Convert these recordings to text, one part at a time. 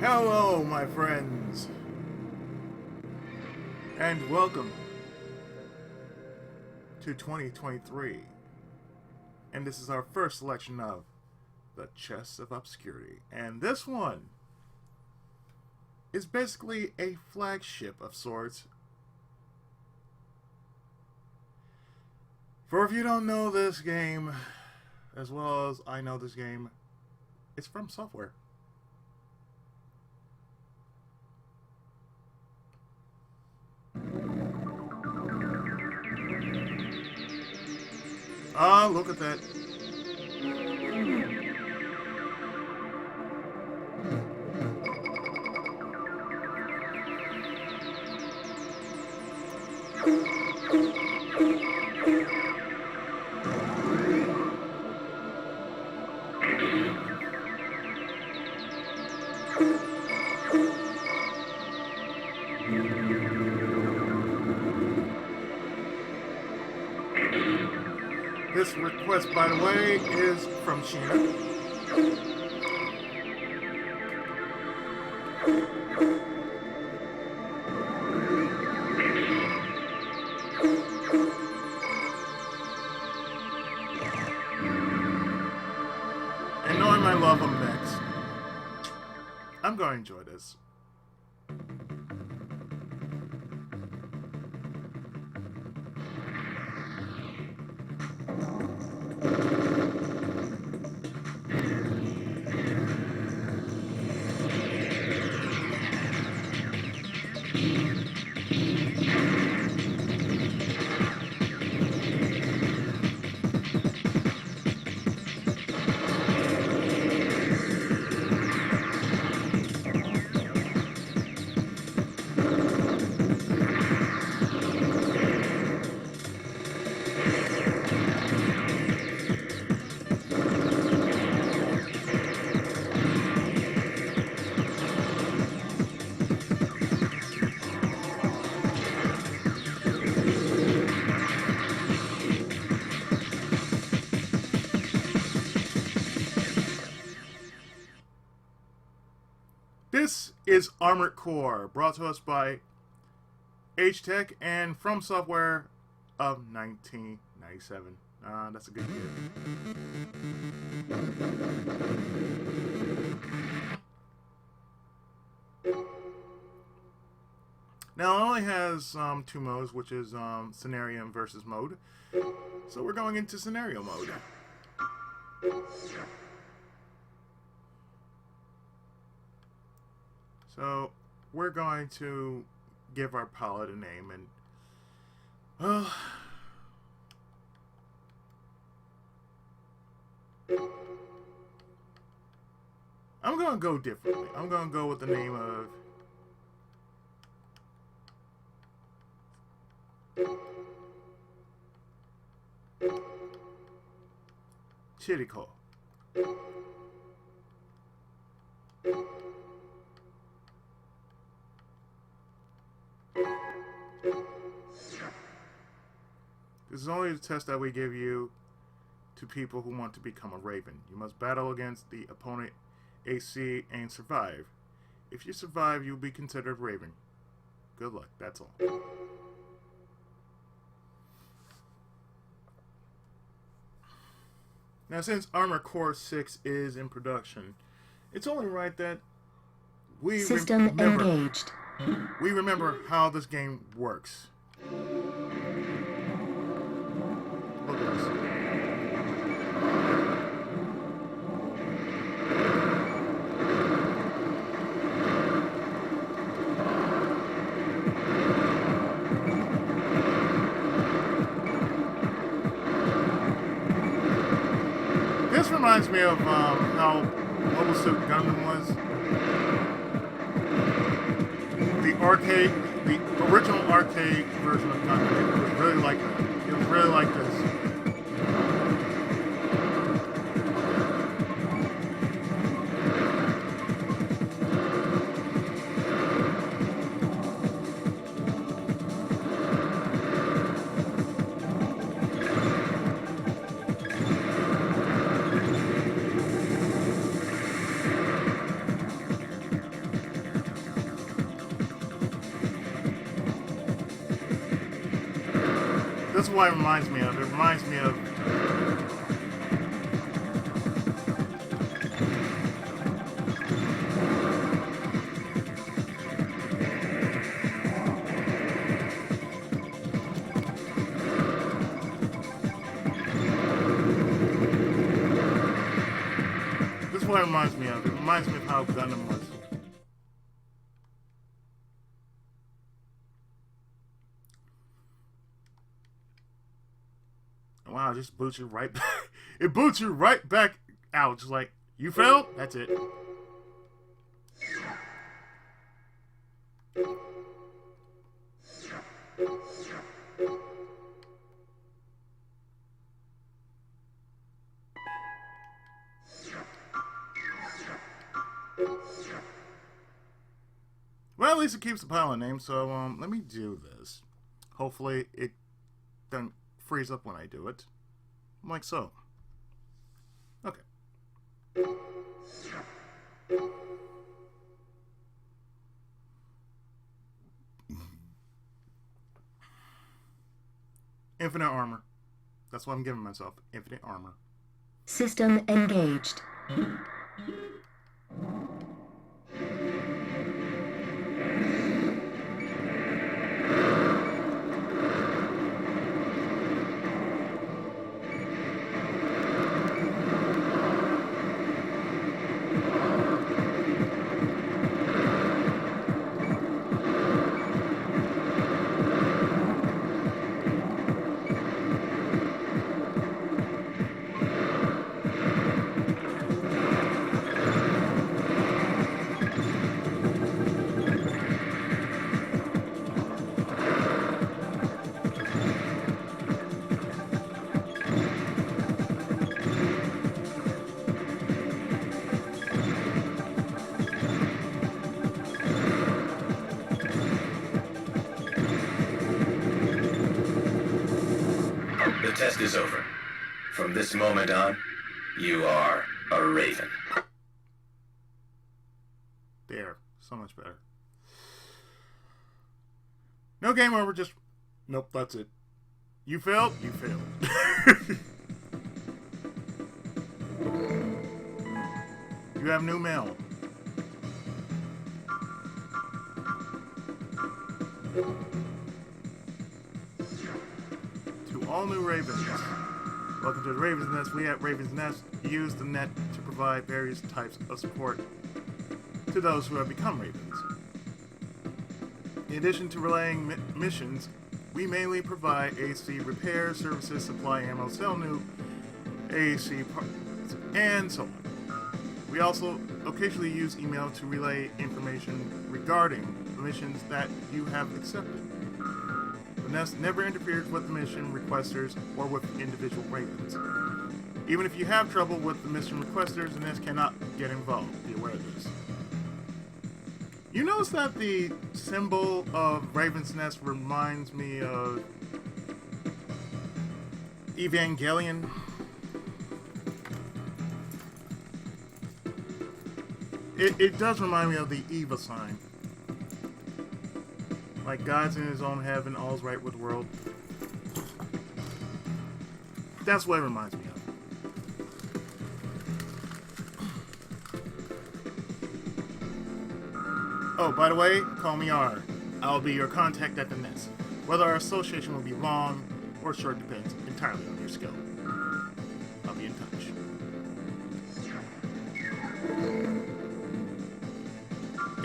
Hello, my friends, and welcome to 2023. And this is our first selection of the Chest of Obscurity. And this one is basically a flagship of sorts. For if you don't know this game, as well as I know this game, it's FromSoftware. Ah, look at that. This request, by the way, is from Sheena. And knowing my love of mechs, I'm going to enjoy this. This is Armored Core, brought to us by H-Tech and FromSoftware of 1997. That's a good year. Now, it only has two modes, which is scenario and versus mode. So we're going into scenario mode. So, we're going to give our palette a name, and, well, I'm going to go differently. I'm going to go with the name of Chiriko. This is only the test that we give you to people who want to become a Raven. You must battle against the opponent AC and survive. If you survive, you'll be considered Raven. Good luck, that's all. Now, since Armored Core 6 is in production, it's only right that we engaged. We remember how this game works. Look at this. This reminds me of how Mobile Suit Gundam was. The original arcade version of Gundam. It was really like that. It was really like this. That's what it reminds me of. It reminds me of... This is what it reminds me of. It reminds me of how Gundam was. Wow, it just boots you right back. It boots you right back out. Just like, you failed? That's it. Well, at least it keeps the pilot name, so let me do this. Hopefully it doesn't freeze up when I do it. Like so. Okay. Infinite armor. That's what I'm giving myself. Infinite armor. System engaged. The test is over. From this moment on, you are a Raven. There. So much better. No game over, just... Nope, that's it. You failed? You failed. You have new mail. To all new Ravens. Welcome to the Raven's Nest. We at Raven's Nest use the net to provide various types of support to those who have become Ravens. In addition to relaying missions, we mainly provide AC repair services, supply ammo, sell new AC parts, and so on. We also occasionally use email to relay information regarding the missions that you have accepted. The Nest never interferes with the mission requesters or with individual Ravens. Even if you have trouble with the mission requesters, the Nest cannot get involved. Be aware of this. You notice that the symbol of Raven's Nest reminds me of Evangelion? It does remind me of the Eva sign. Like God's in his own heaven, all's right with the world. That's what it reminds me of. Oh, by the way, call me R. I'll be your contact at the Nest. Whether our association will be long or short depends entirely on your skill. I'll be in touch.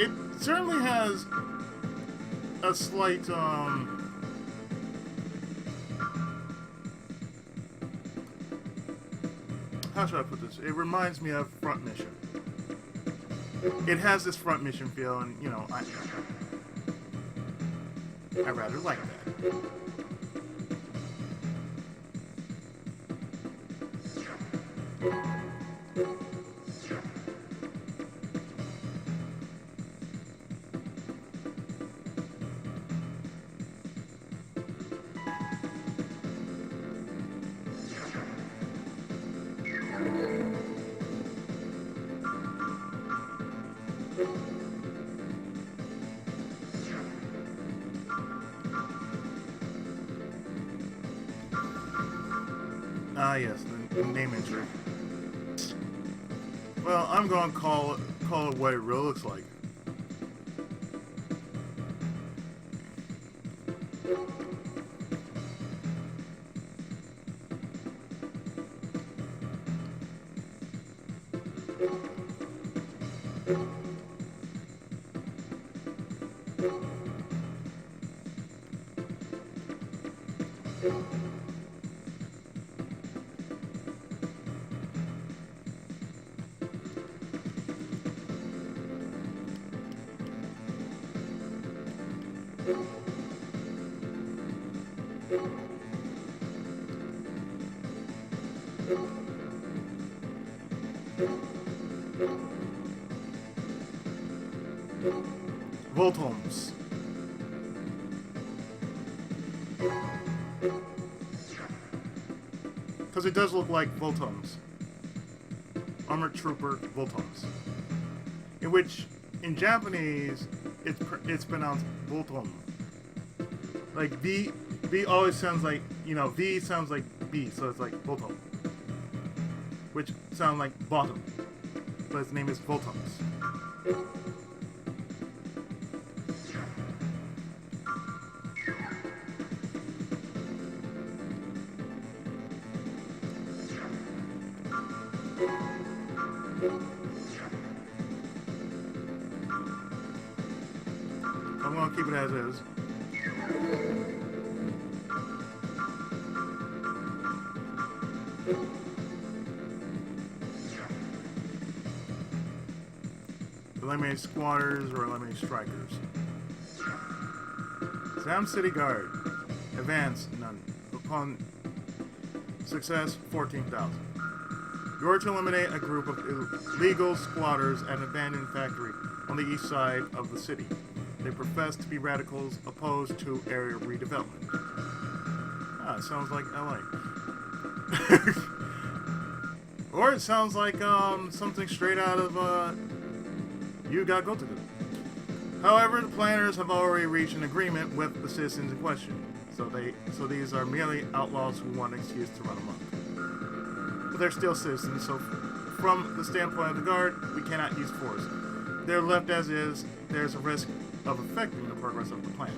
It certainly has a slight, how should I put this? It reminds me of Front Mission. It has this Front Mission feel, and, you know, I rather like that. Ah, yes, the name entry. Well, I'm going to call it what it really looks like. Voltomes. Because it does look like Voltomes. Armored Trooper Voltomes. In which, in Japanese, it's pronounced Voltome. Like V always sounds like, V sounds like B, so it's like Voltome. Which sounds like bottom. But his name is Voltomes. I'm gonna keep it as is. Eliminate squatters or eliminate strikers. Sound City Guard. Advance, none. Upon success, 14,000. You are to eliminate a group of illegal squatters at an abandoned factory on the east side of the city. They profess to be radicals opposed to area redevelopment. Ah, it sounds like LA. Or it sounds like something straight out of You Got Go To Go. However, the planners have already reached an agreement with the citizens in question, so these are merely outlaws who want an excuse to run amok. But they're still citizens, so from the standpoint of the guard, we cannot use force. They're left as is. There's a risk of affecting the progress of the plan.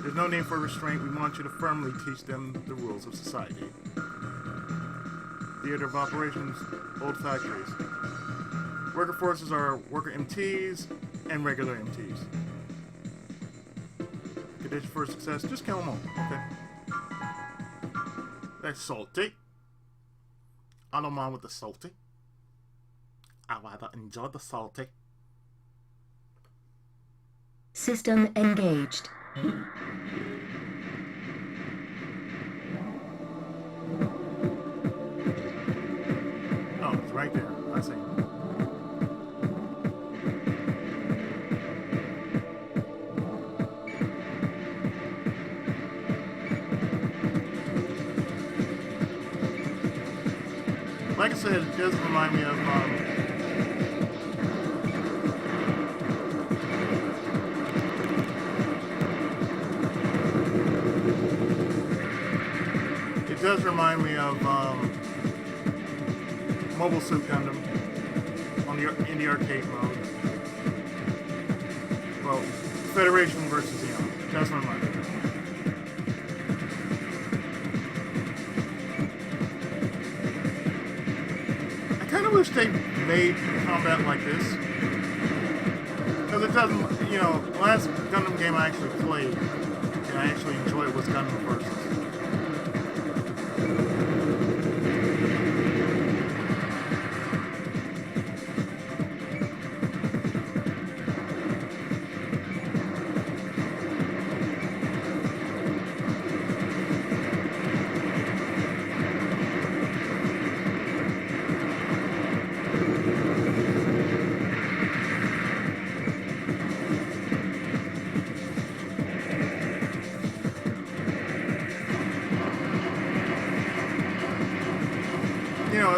There's no need for restraint. We want you to firmly teach them the rules of society. Theater of operations, old factories. Worker forces are worker MTs and regular MTs. Condition for success, just kill them all. Okay. That's salty. I don't mind with the salty. I rather enjoy the salty. System engaged. Oh, it's right there. I see. Like I said, it does remind me of Mobile Suit Gundam in the arcade mode. Well, Federation versus Xeon. That's what I'm like. I kind of wish they made combat like this. Because it doesn't, last Gundam game I actually played, and I actually enjoyed was Gundam Versus.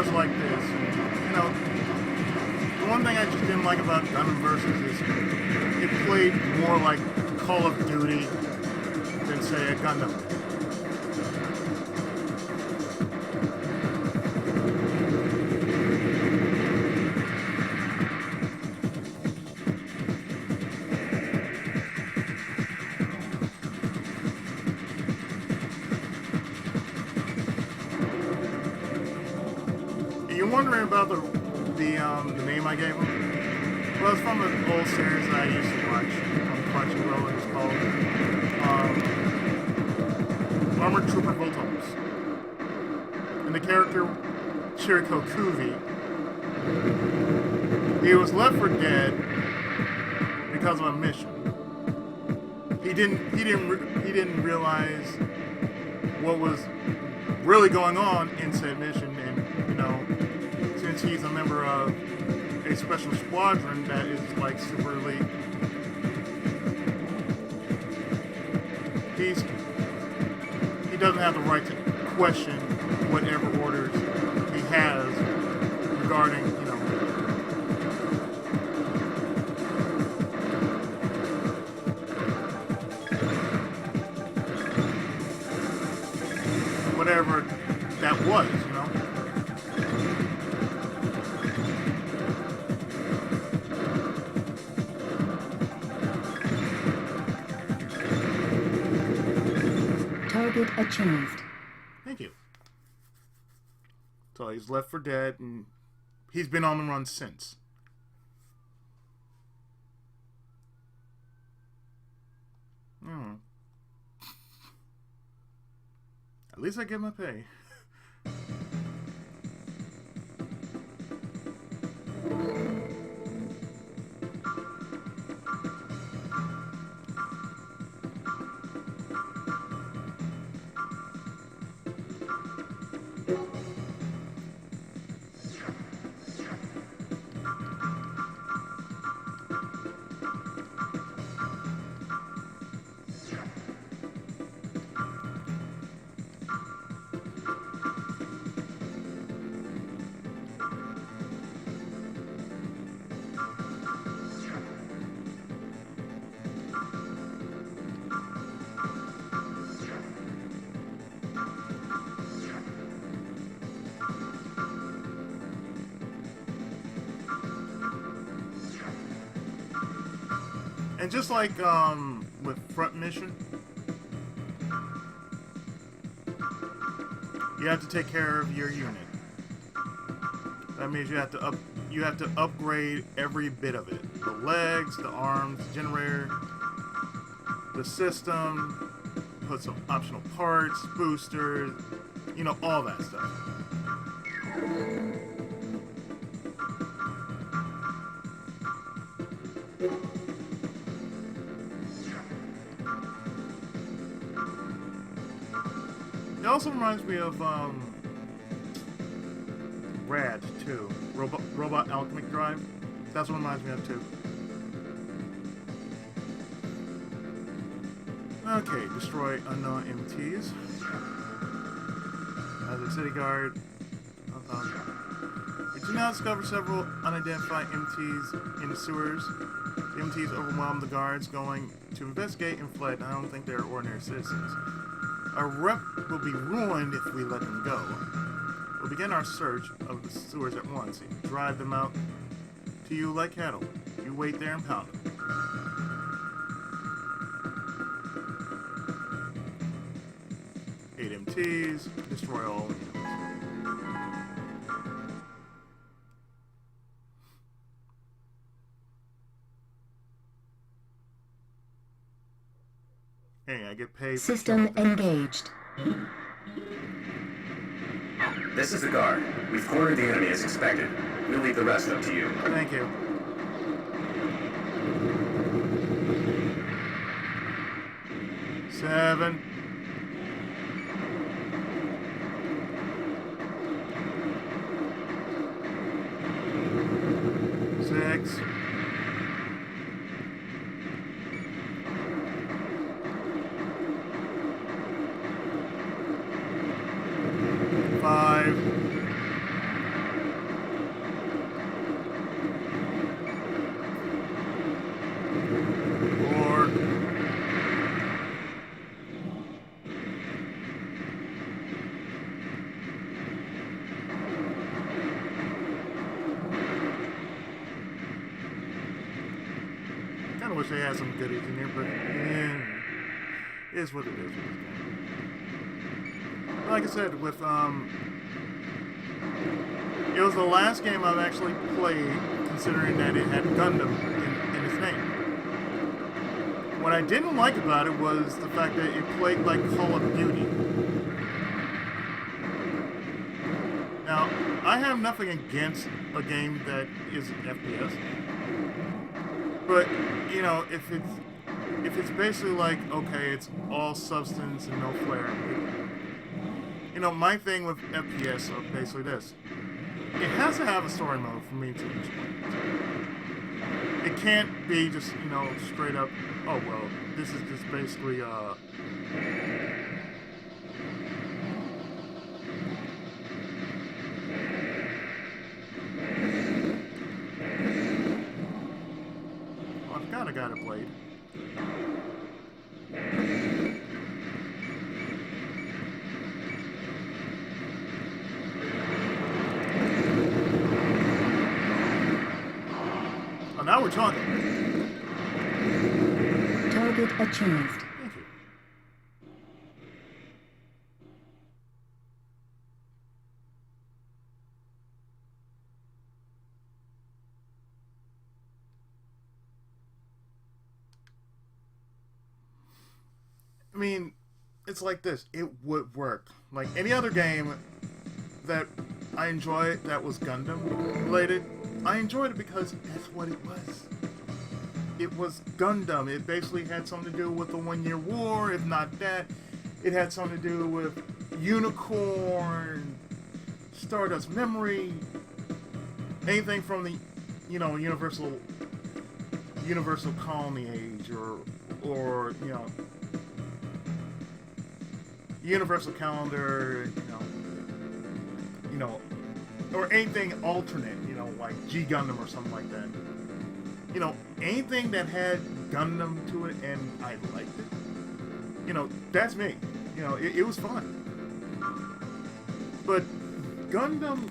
It's like this. The one thing I just didn't like about Gundam Versus is it played more like Call of Duty than, say, a Gundam. wondering about the name I gave him, well, it's from an old series that I used to watch on Crunchyroll. It was called Armored Trooper Voltons. And the character Chiriko Kuvi, he was left for dead because of a mission. He didn't realize what was really going on in said mission, and since he's a member of a special squadron that is like super elite, he doesn't have the right to question whatever orders he has regarding whatever that was, Target achieved. Thank you. So he's left for dead, and he's been on the run since. At least I get my pay. And just like with front mission, you have to take care of your unit. That means you have to upgrade every bit of it: the legs, the arms, the generator, the system. Put some optional parts, boosters, all that stuff. It also reminds me of Rad too. Robot Alchemic Drive. That's what it reminds me of too. Okay, destroy unknown MTs. As a city guard, we do now discover several unidentified MTs in the sewers. The MTs overwhelmed the guards going to investigate and fled. I don't think they're ordinary citizens. Our rep will be ruined if we let them go. We'll begin our search of the sewers at once and drive them out to you like cattle. You wait there and pound them. MTs, destroy all units. Hey, I get paid. System engaged. This is the guard. We've cornered the enemy as expected. We'll leave the rest up to you. Thank you. Seven. 6. 5. 4. 'Kinda wish they had some goodies in here, but it is what it is with this game. Like I said, with It was the last game I've actually played, considering that it had Gundam in its name. What I didn't like about it was the fact that it played like Call of Duty. Now, I have nothing against a game that is FPS, but you know, if it's basically like, okay, it's all substance and no flair. You know, my thing with FPS are basically this: it has to have a story mode for me to enjoy it. It can't be just, you know, straight up, oh well, this is just basically oh, I forgot I got a blade. Oh, now we're talking. Target achieved. Thank you. I mean, it's like this. It would work. Like any other game that I enjoyed that was Gundam related, I enjoyed it because that's what it was. It was Gundam. It basically had something to do with the 1 Year War, if not that. It had something to do with Unicorn, Stardust Memory, anything from the, you know, Universal Colony Age, or you know, Universal Calendar, you know, or anything alternate, you know, like G Gundam or something like that. You know, anything that had Gundam to it and I liked it, you know, that's me. You know, it was fun. But Gundam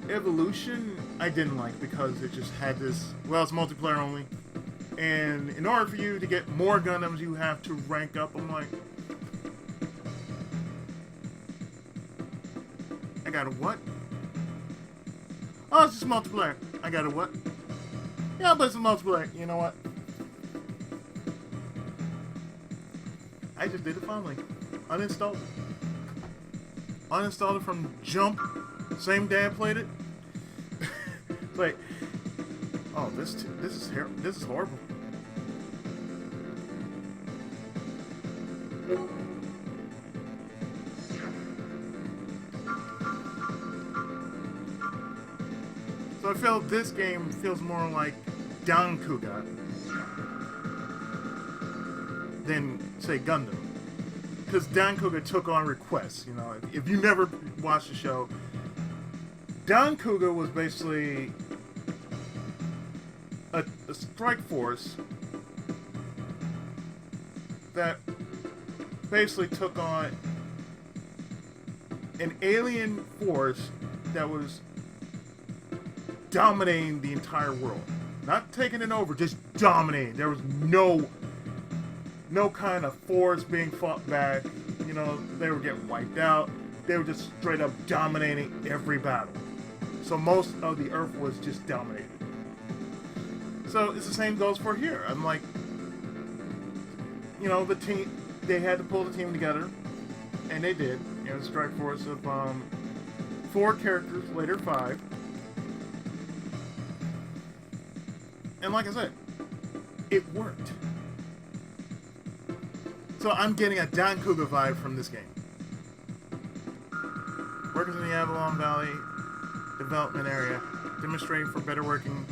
Evolution, I didn't like because it just had this, well, it's multiplayer only. And in order for you to get more Gundams, you have to rank up. I'm like, I got a what? Oh, it's just multiplayer. I got a what? Yeah, but it's a multiplayer. You know what? I just did it finally. Uninstalled it. Uninstalled it from jump. Same day I played it. It's like, oh, this is horrible. So I feel this game feels more like Dankuga than, say, Gundam. Because Dankuga took on requests, you know. If you never watched the show, Dankuga was basically a strike force that basically took on an alien force that was dominating the entire world. Not taking it over, just dominating. There was no kind of force being fought back. You know, they were getting wiped out. They were just straight up dominating every battle. So most of the Earth was just dominated. So it's the same goes for here. I'm like, you know, the team, they had to pull the team together, and they did. You know, a strike force of 4 characters, later 5. And like I said, it worked. So I'm getting a Dankuga vibe from this game. Workers in the Avalon Valley development area, demonstrating for better working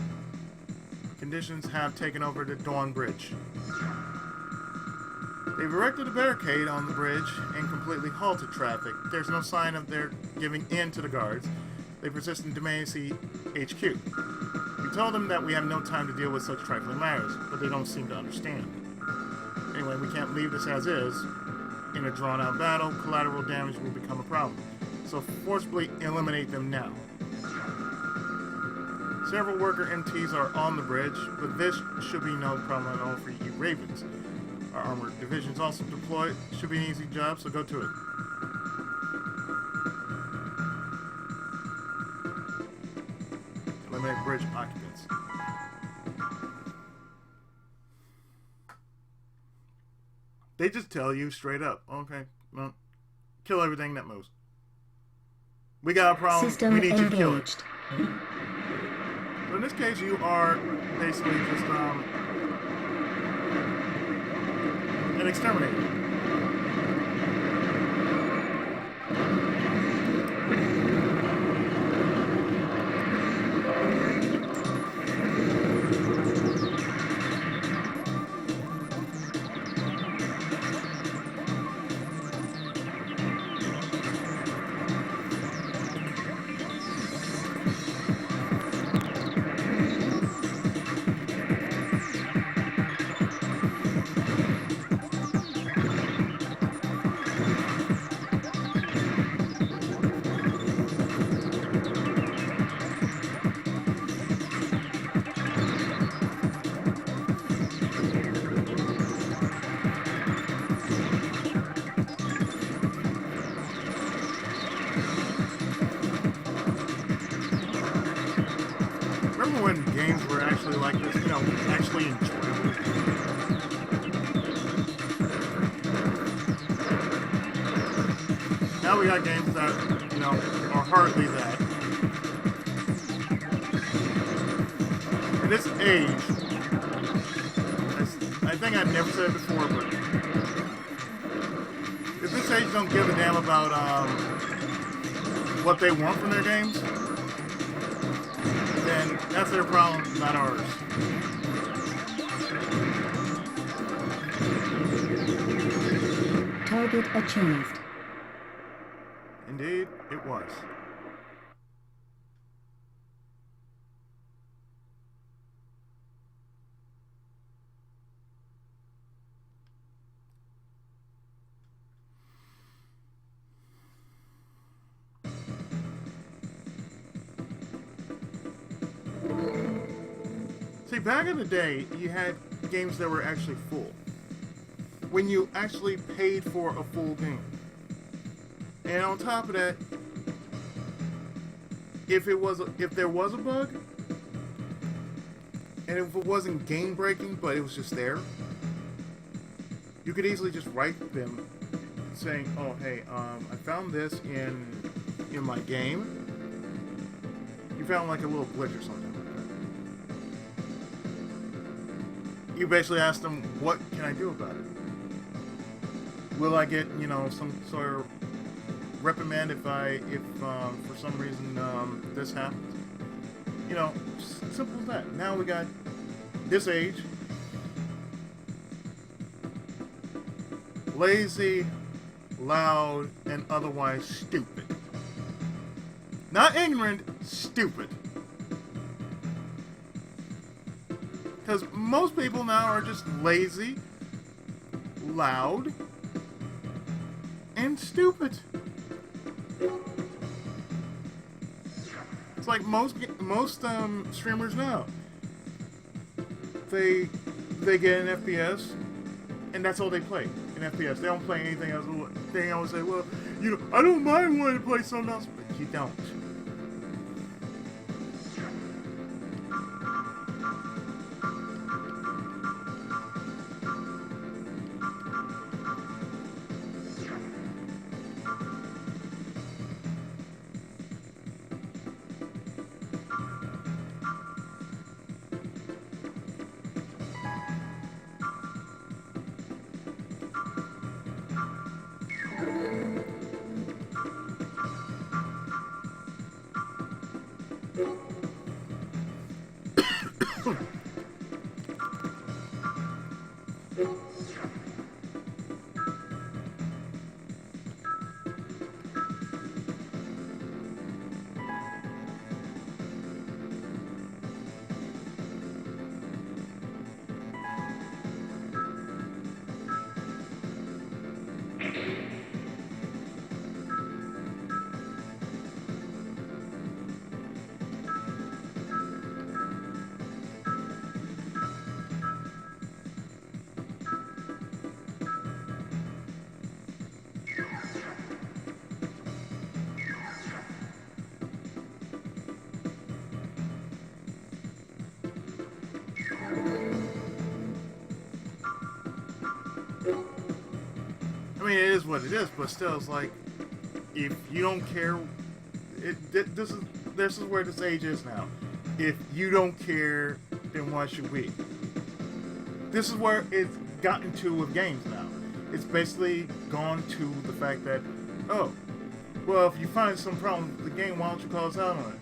conditions, have taken over the Dawn Bridge. They've erected a barricade on the bridge and completely halted traffic. There's no sign of their giving in to the guards. They persist in demanding HQ. We told them that we have no time to deal with such trifling matters, but they don't seem to understand. Anyway, we can't leave this as is. In a drawn-out battle, collateral damage will become a problem. So forcibly eliminate them now. Several worker MTs are on the bridge, but this should be no problem at all for you Ravens. Our armored division's also deployed. Should be an easy job, so go to it. encourage occupants. They just tell you straight up, okay, well, kill everything that moves. We got a problem, System we need you to kill it. engaged. So in this case, you are basically just an exterminator. Remember when games were actually like this, you know, actually enjoyable? Now we got games that, you know, are hardly that. In this age, I think I've never said it before, but if this age don't give a damn about what they want from their games, then that's their problem, not ours. Target achieved. Indeed, it was. See, back in the day, you had games that were actually full. When you actually paid for a full game. And on top of that, if there was a bug, and if it wasn't game breaking, but it was just there, you could easily just write them saying, "Oh, hey, I found this in my game. You found like a little glitch or something." You basically ask them, "What can I do about it? Will I get, you know, some sort of reprimand if for some reason this happens?" You know, simple as that. Now we got this age, lazy, loud, and otherwise stupid. Not ignorant, stupid. Because most people now are just lazy, loud, and stupid. It's like most streamers now. They get an FPS, and that's all they play, an FPS. They don't play anything else. They always say, "Well, you know, I don't mind wanting to play something else," but you don't. mean, it is what it is, but still, it's like, if you don't care, this is where this age is now. If you don't care, then why should we? This is where it's gotten to with games now. It's basically gone to the fact that, oh, well, if you find some problem with the game, why don't you call us out on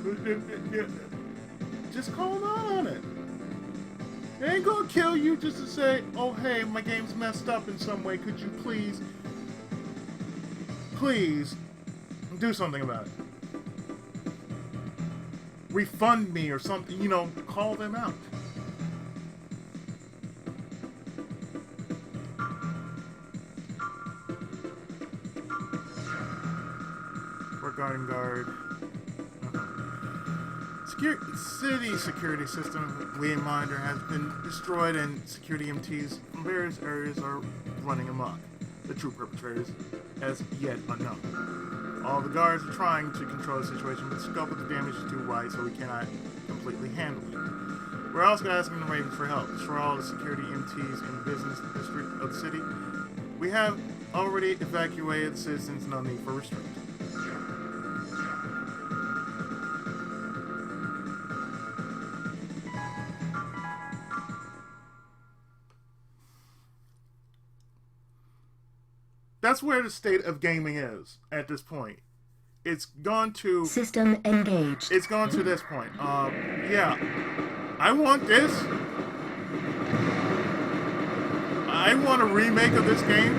it? Just call us out on it. It ain't gonna kill you just to say, oh, hey, my game's messed up in some way. Could you please do something about it? Refund me or something, you know, call them out. Garden guard. City security system lead monitor has been destroyed and security MTs from various areas are running amok. The true perpetrators as yet unknown. All the guards are trying to control the situation, but the scope of the damage is too wide, so we cannot completely handle it. We're also asking the Ravens for help. Destroy all the security MTs in the business district of the city. We have already evacuated citizens, no need for restraint. That's where the state of gaming is at this point. It's gone to... System engaged. It's gone to this point. Yeah. I want this. I want a remake of this game.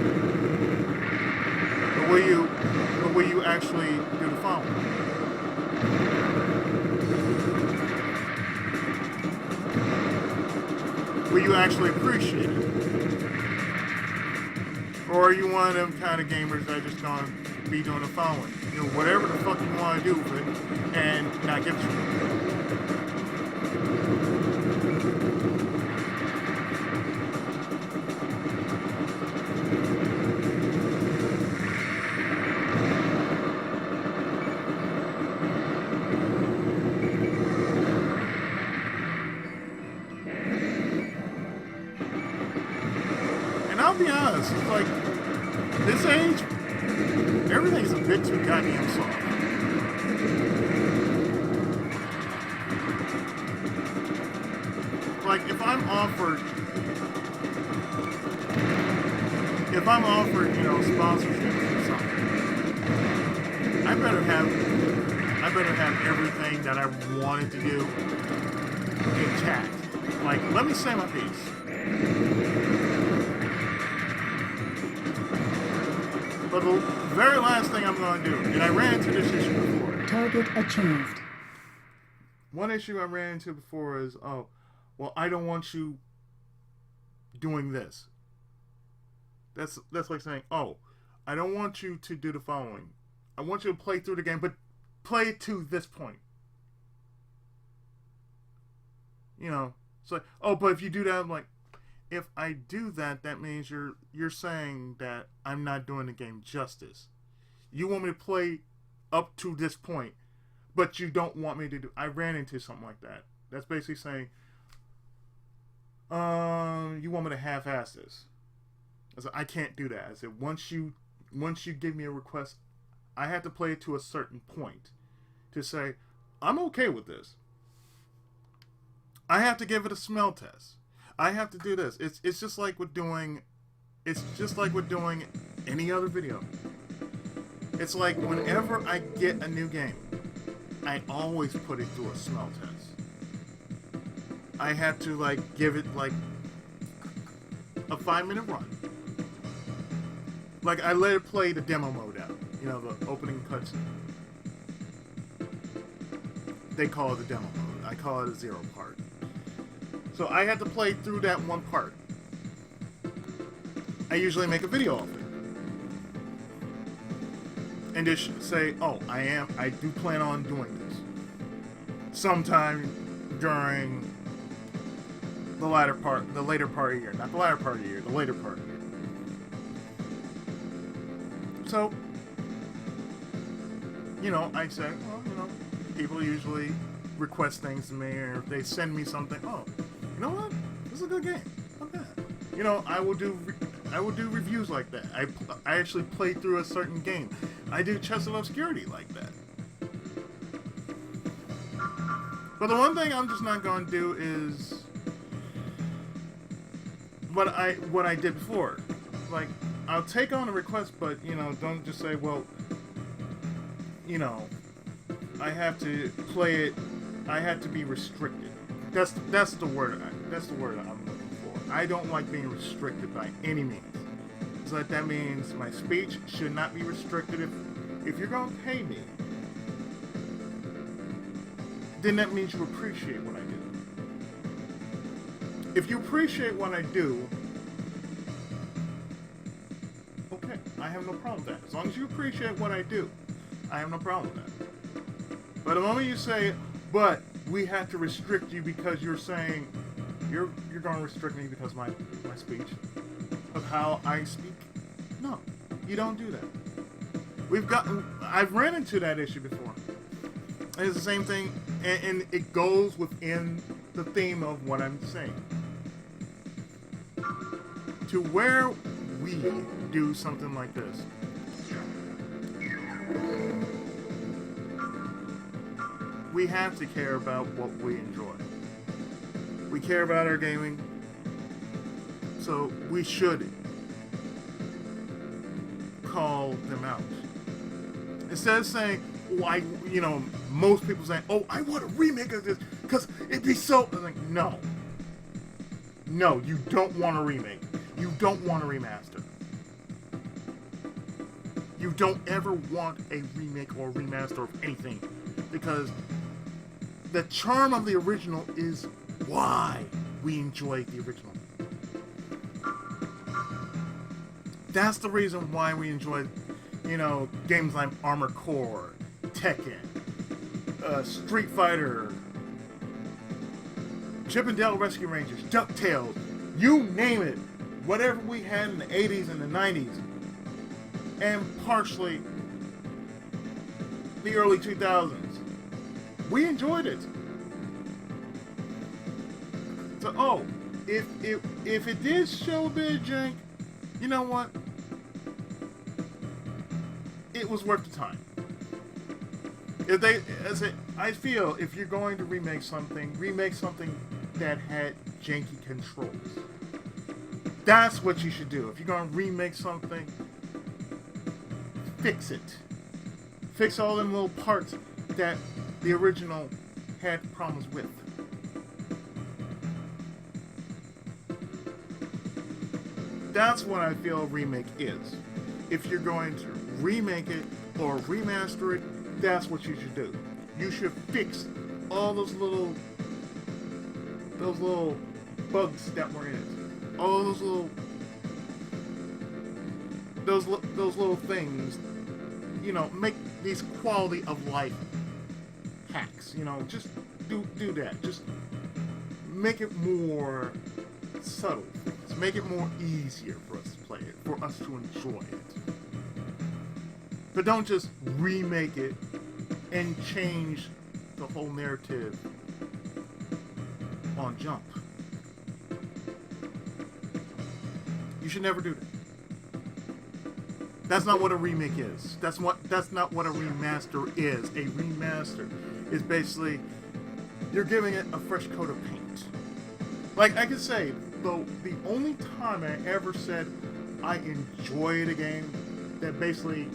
Or will you actually do the following? Will you actually appreciate it? Or are you one of them kind of gamers that are just going to be doing the following? You know, whatever the fuck you want to do with it, and not give a shit. And I'll be honest, like, this age, everything's a bit too goddamn soft. Like, if I'm offered, you know, sponsorships or something, I better have everything that I wanted to do intact. Like, let me say my piece. But the very last thing I'm going to do, and I ran into this issue before. Target achieved. One issue I ran into before is, oh, well, I don't want you doing this. That's like saying, oh, I don't want you to do the following. I want you to play through the game, but play it to this point. You know, it's like, oh, but if you do that, I'm like, if I do that, that means you're saying that I'm not doing the game justice. You want me to play up to this point, but you don't want me to do... I ran into something like that. That's basically saying, you want me to half-ass this. I said, I can't do that. I said, once you give me a request, I have to play it to a certain point to say, I'm okay with this. I have to give it a smell test. I have to do this. It's just like with doing any other video. It's like whenever I get a new game, I always put it through a smell test. I have to like give it like a 5-minute run. Like I let it play the demo mode out. You know, the opening cutscene. They call it the demo mode. I call it a 0 part. So I had to play through that one part. I usually make a video of it. And just say, oh, I do plan on doing this. Sometime during the later part of the year. Not the latter part of the year, the later part of the year. So, you know, I say, well, you know, people usually request things to me, or if they send me something, oh, you know what? This is a good game. Not bad. You know, I will do I will do reviews like that. I actually play through a certain game. I do Chest of Obscurity like that. But the one thing I'm just not going to do is what I did before. Like, I'll take on a request, but, you know, don't just say, well, you know, I have to play it. I have to be restricted. That's the word. That's the word I'm looking for. I don't like being restricted by any means. So that means my speech should not be restricted. If you're going to pay me, then that means you appreciate what I do. If you appreciate what I do, okay, I have no problem with that. As long as you appreciate what I do, I have no problem with that. But the moment you say, but we have to restrict you because you're saying, you're going to restrict me because my speech, of how I speak, no, you don't do that. I've ran into that issue before. And it's the same thing, and it goes within the theme of what I'm saying. To where we do something like this, we have to care about what we enjoy. We care about our gaming, so we should call them out. Instead of saying, oh, most people saying, oh, I want a remake of this because it'd be so. I'm like, no, you don't want a remake. You don't want a remaster. You don't ever want a remake or a remaster of anything, because the charm of the original is why we enjoy the original. That's the reason why we enjoy, games like Armored Core, Tekken, Street Fighter, Chip and Dale Rescue Rangers, DuckTales, you name it. Whatever we had in the 80s and the 90s, and partially the early 2000s, we enjoyed it. So, if it did show a bit of jank, you know what? It was worth the time. I feel if you're going to remake something that had janky controls. That's what you should do. If you're going to remake something, fix it. Fix all them little parts that the original had problems with. That's what I feel a remake is. If you're going to remake it or remaster it, that's what you should do. You should fix all those little bugs that were in it. All those little things, make these quality of life hacks. Just do that. Just make it more subtle. Just make it more easier for us to play it, for us to enjoy it. But don't just remake it and change the whole narrative on jump. You should never do that. That's not what a remake is. That's not what a remaster is. A remaster is basically you're giving it a fresh coat of paint. Like I could say, though, the only time I ever said I enjoyed a game that basically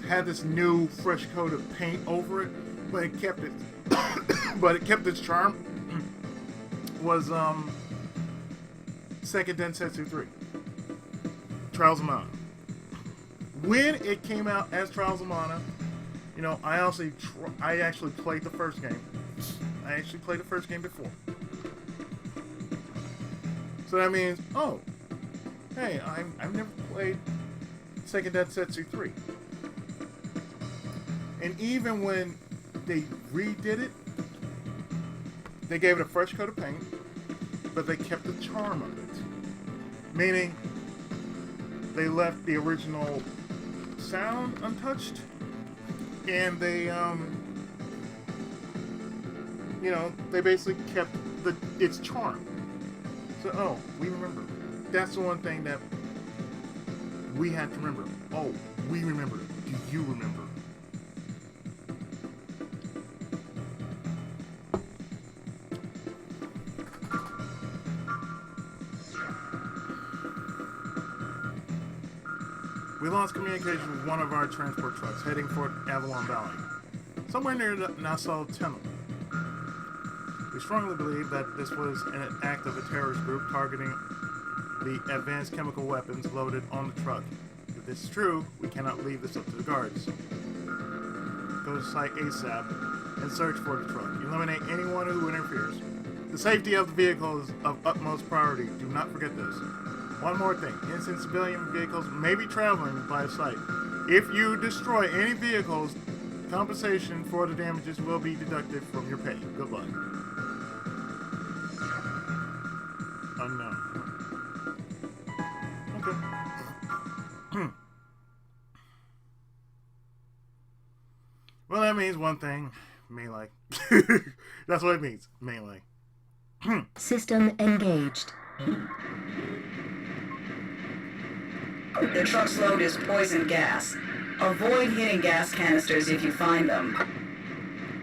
had this new fresh coat of paint over it, but it kept its charm was Second Densetsu 3. Trials of Mana. When it came out as Trials of Mana, I actually played the first game. I actually played the first game before. So that means, hey, I've never played Second Densetsu 3. And even when they redid it, they gave it a fresh coat of paint, but they kept the charm of it. Meaning, they left the original sound untouched, and they, they basically kept its charm. So, we remember. that's the one thing that we have to remember. Oh, we remember. Do you remember? We lost communication with one of our transport trucks heading for Avalon Valley, somewhere near the Nassau Tunnel. We strongly believe that this was an act of a terrorist group targeting the advanced chemical weapons loaded on the truck. If this is true, we cannot leave this up to the guards. Go to site ASAP and search for the truck. Eliminate anyone who interferes. The safety of the vehicle is of utmost priority. Do not forget this. One more thing. Innocent civilian vehicles may be traveling by site. If you destroy any vehicles, compensation for the damages will be deducted from your pay. Good luck. Unknown. Okay. Well, that means one thing. Melee. That's what it means. Melee. System engaged. The truck's load is poison gas. Avoid hitting gas canisters if you find them.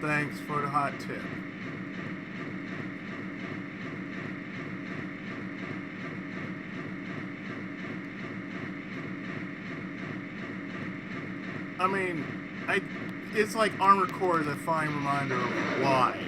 Thanks for the hot tip. I mean, it's like Armored Core is a fine reminder of why.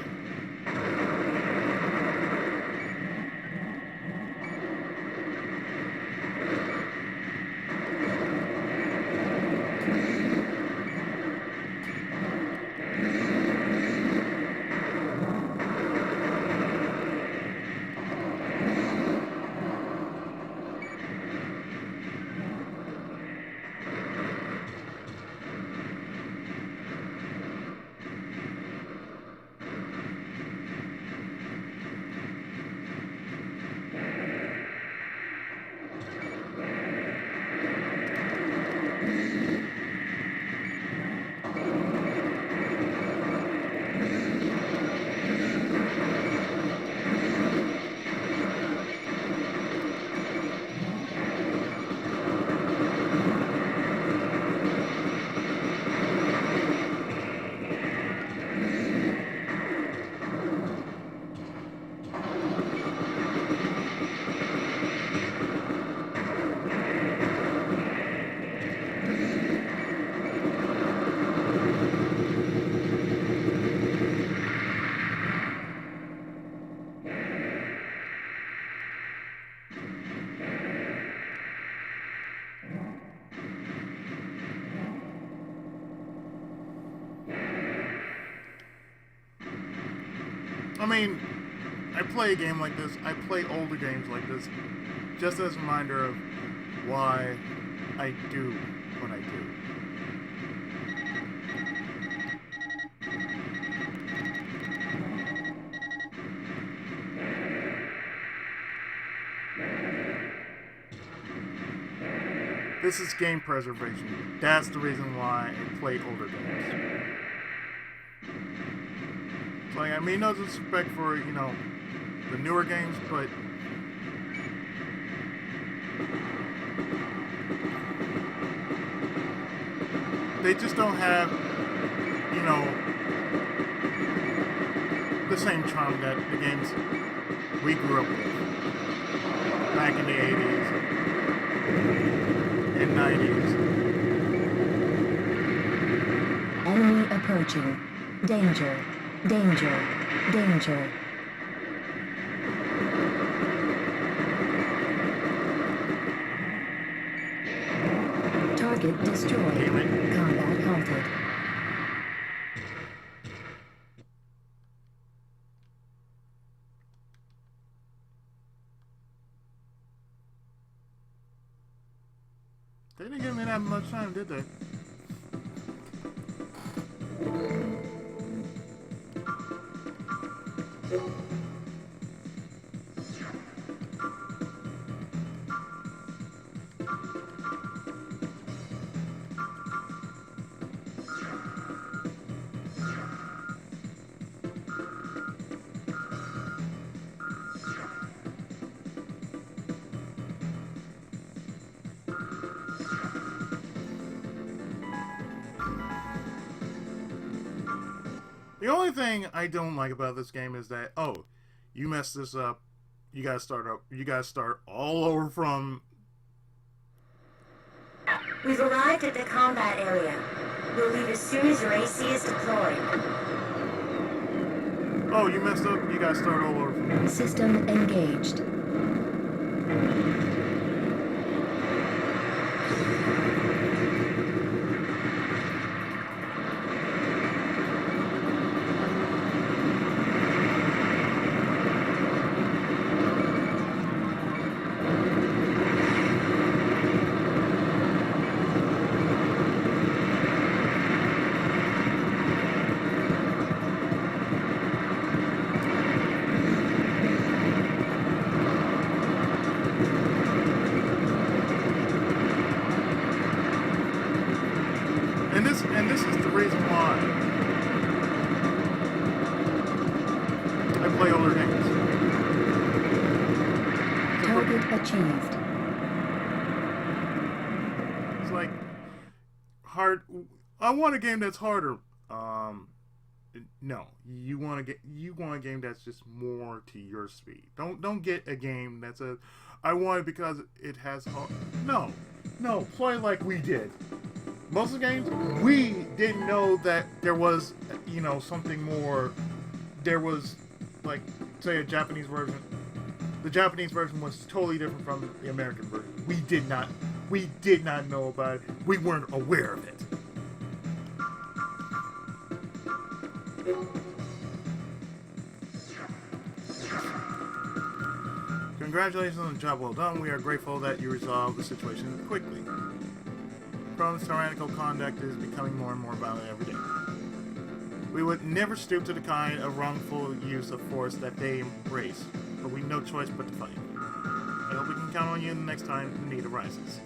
I mean, I play a game like this, I play older games like this, just as a reminder of why I do what I do. This is game preservation. That's the reason why I play older games. Like, I mean, no disrespect for, you know, the newer games, but they just don't have, you know, the same charm that the games we grew up with back in the 80s and 90s. Enemy approaching. Danger. Danger. Danger. Target destroyed. Damn it. Combat halted. They didn't give me that much time, did they? The only thing I don't like about this game is that, oh, you messed this up. You gotta start up. You gotta start all over from. We've arrived at the combat area. We'll leave as soon as your AC is deployed. Oh, you messed up. You gotta start all over from. System engaged. And this is the reason why I play older games. Target achieved. It's like hard. I want a game that's harder. No, you want a game that's just more to your speed. Don't get a game that's a. I want it because it has. No, play like we did. Most of the games, we didn't know that there was, something more. There was, like, say, a Japanese version. The Japanese version was totally different from the American version. We did not know about it. We weren't aware of it. Congratulations on the job well done. We are grateful that you resolved the situation quickly. Chrome's tyrannical conduct is becoming more and more violent every day. We would never stoop to the kind of wrongful use of force that they embrace, but we've no choice but to fight. I hope we can count on you the next time the need arises.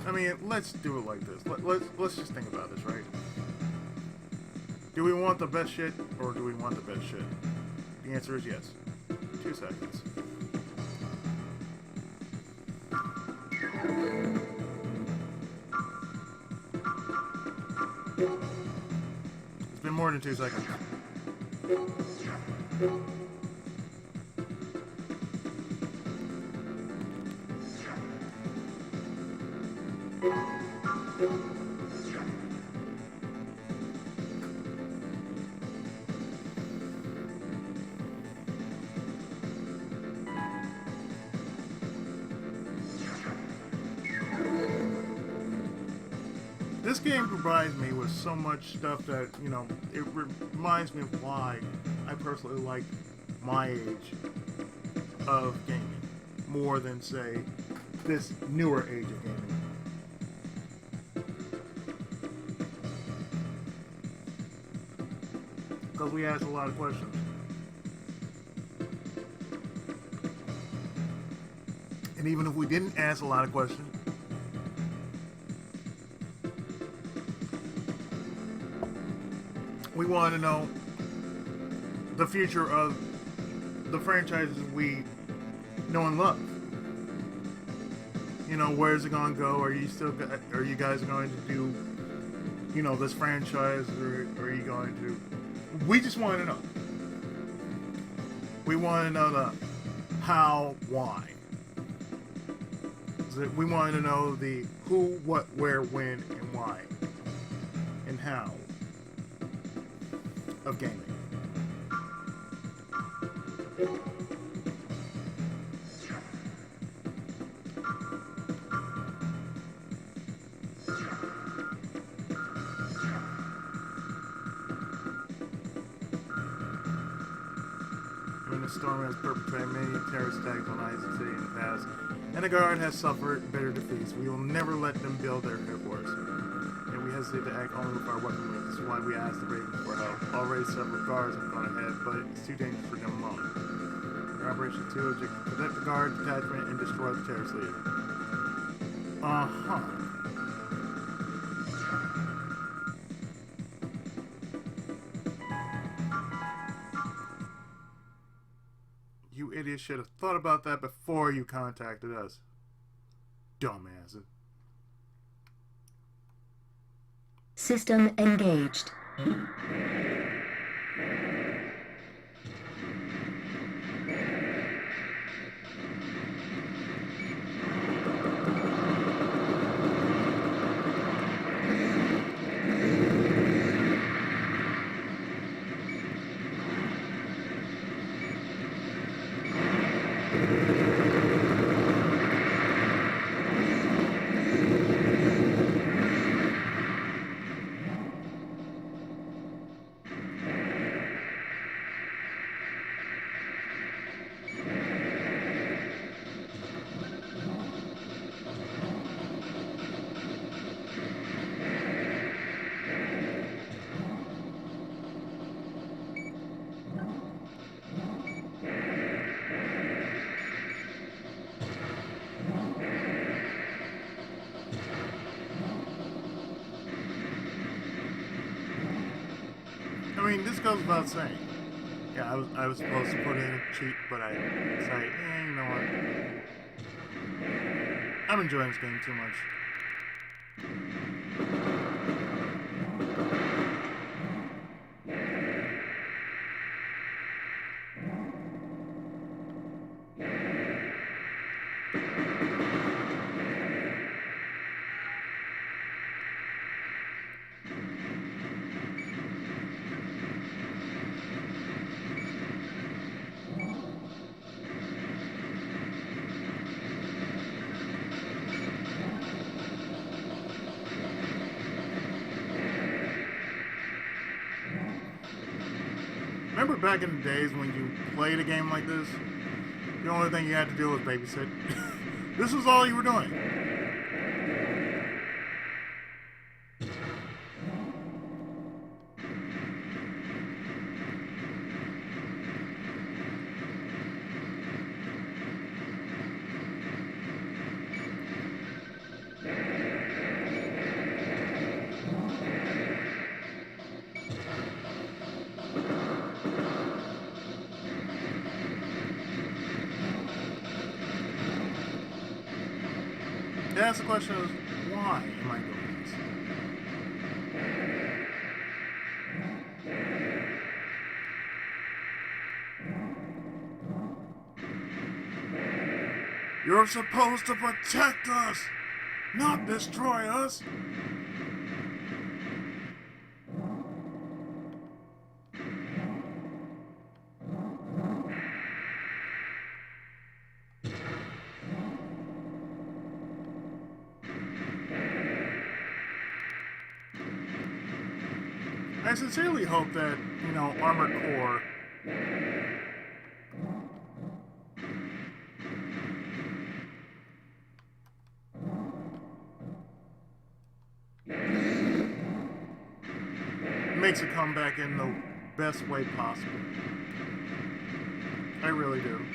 I mean, let's do it like this. Let's just think about this, right? Do we want the best shit, or do we want the best shit? The answer is yes. 2 seconds. It's been more than 2 seconds. This game provides me with so much stuff that, you know, it reminds me of why I personally like my age of gaming more than, say, this newer age of gaming. Because we ask a lot of questions. And even if we didn't ask a lot of questions, we want to know the future of the franchises we know and love. You know, where's it going to go? Are you guys going to do, you know, this franchise, or are you going to? We just want to know. We want to know the how, why. We want to know the who, what, where, when, and why, and how of gaming. I mean, the storm has perpetrated many terrorist attacks on Isaac City in the past, and the Guard has suffered bitter defeats. We will never let them build their headquarters. And we hesitate to act only with our weaponry. This is why we asked the Ravens for help. Already several guards have gone ahead, but it's too dangerous for them alone. Our Operation 2 objective to protect the Guard detachment and destroy the terrorist leader. Uh-huh. You idiots should have thought about that before you contacted us. Dumbasses. System engaged. I mean, this goes without saying. Yeah, I was supposed to put in a cheat, but I decided, you know what? I'm enjoying this game too much. Remember back in the days when you played a game like this? The only thing you had to do was babysit. This was all you were doing. That's the question is, why am I doing this? You're supposed to protect us, not destroy us. I sincerely hope that, you know, Armored Core makes a comeback in the best way possible. I really do.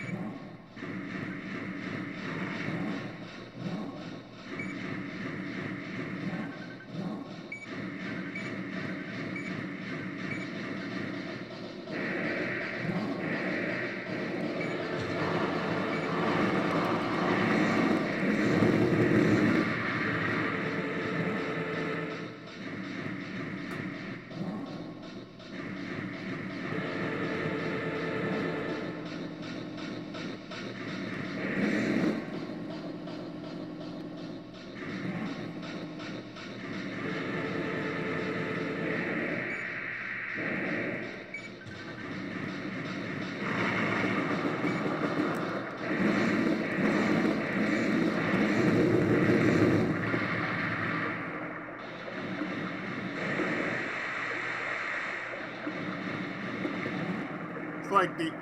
Like the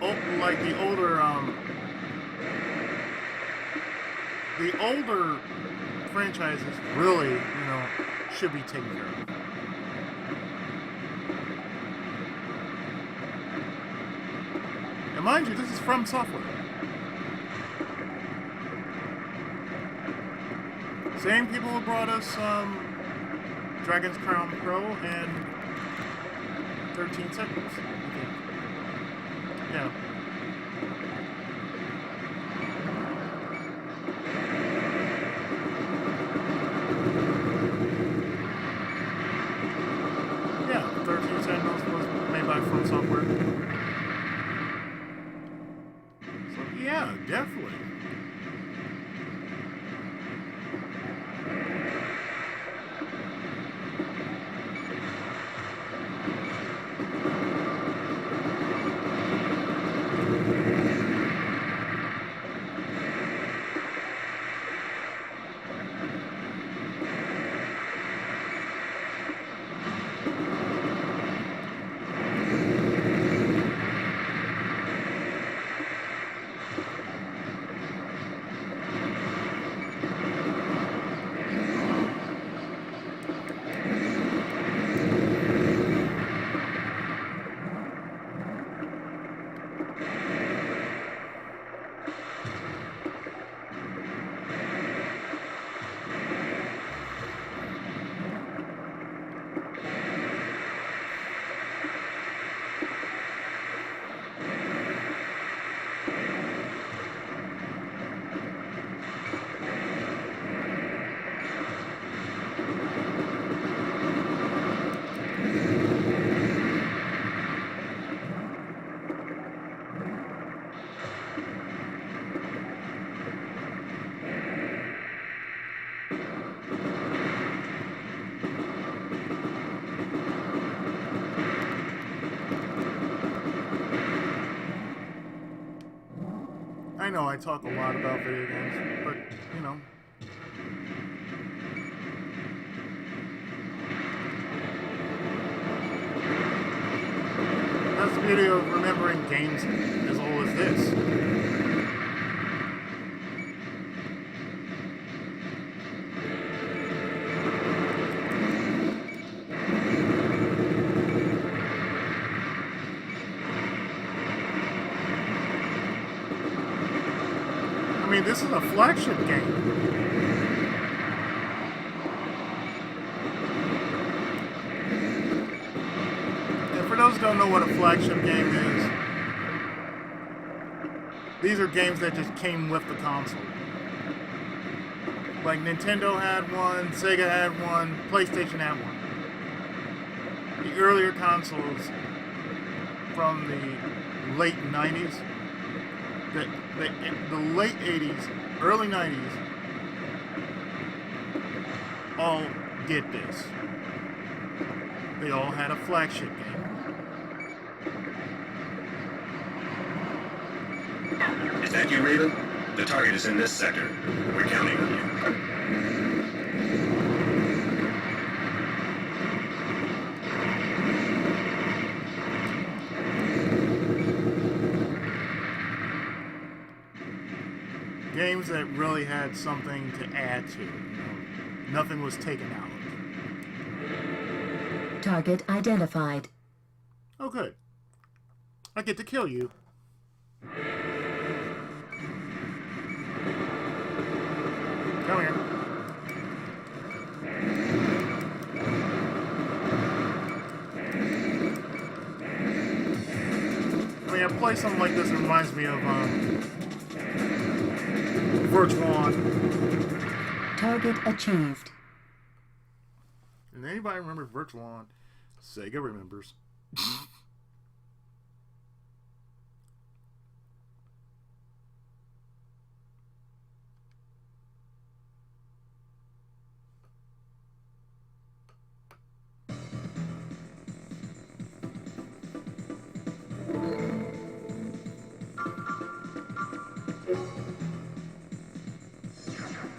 older franchises really, you know, should be taken care of. And mind you, this is FromSoftware. Same people who brought us Dragon's Crown Pro and 13 Sentinels. Yeah. Yeah, 13 Sentinels was made by FromSoftware. So yeah, definitely. I know I talk a lot about video games, but, you know. That's the beauty of remembering games as old as this. I mean, this is a flagship game. And for those who don't know what a flagship game is, these are games that just came with the console. Like Nintendo had one, Sega had one, PlayStation had one. The earlier consoles from the late 90s, the late 80s, early 90s, all get this. They all had a flagship game. Is that you, Raven? The target is in this sector. We're counting on you. Games that really had something to add to. Nothing was taken out. Target identified. Oh, good. I get to kill you. Come here. I mean, I play something like this, it reminds me of Virtual. Target achieved. And anybody remember Virtual? Sega remembers.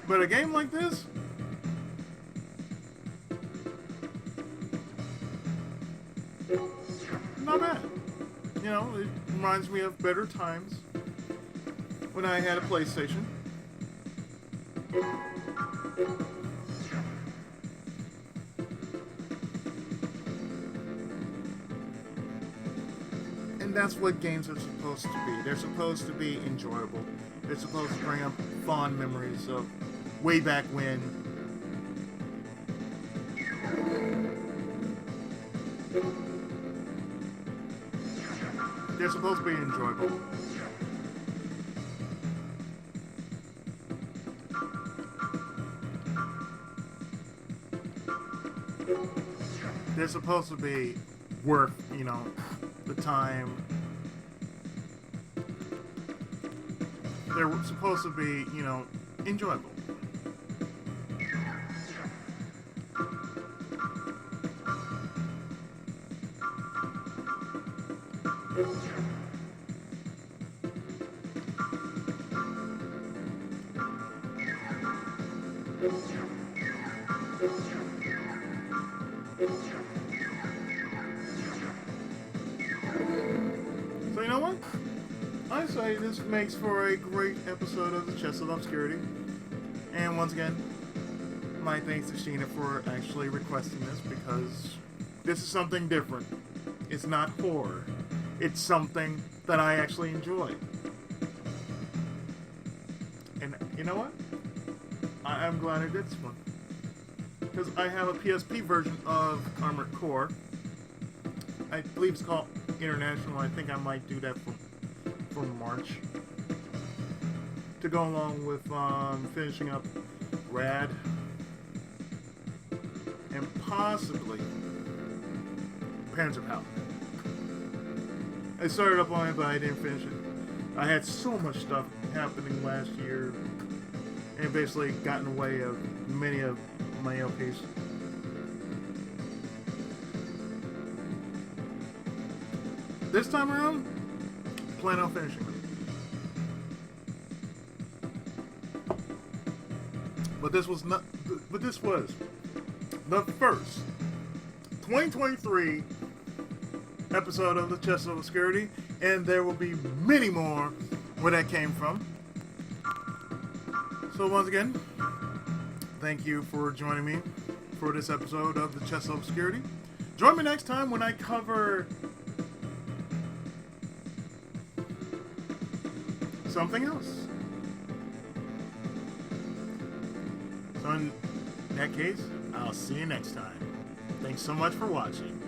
But a game like this, not bad. You know, it reminds me of better times when I had a PlayStation. And that's what games are supposed to be. They're supposed to be enjoyable. They're supposed to bring up fond memories of way back when. They're supposed to be enjoyable. They're supposed to be worth, you know, the time. They're supposed to be, you know, enjoyable. So you know what? I say this makes for a great episode of the Chest of Obscurity. And once again, my thanks to Sheena for actually requesting this, because this is something different. It's not horror. It's something that I actually enjoy. And you know what? I'm glad I did this one. Because I have a PSP version of Armored Core. I believe it's called International. I think I might do that for March. To go along with finishing up Rad. And possibly Panzer Power. I started up on it, but I didn't finish it. I had so much stuff happening last year, and basically got in the way of many of my LPs. This time around, plan on finishing it. But this was not. But this was the first 2023 episode of the Chest of Obscurity, and there will be many more where that came from. So once again, thank you for joining me for this episode of the Chest of Obscurity. Join me next time when I cover something else. So in that case, I'll see you next time. Thanks so much for watching.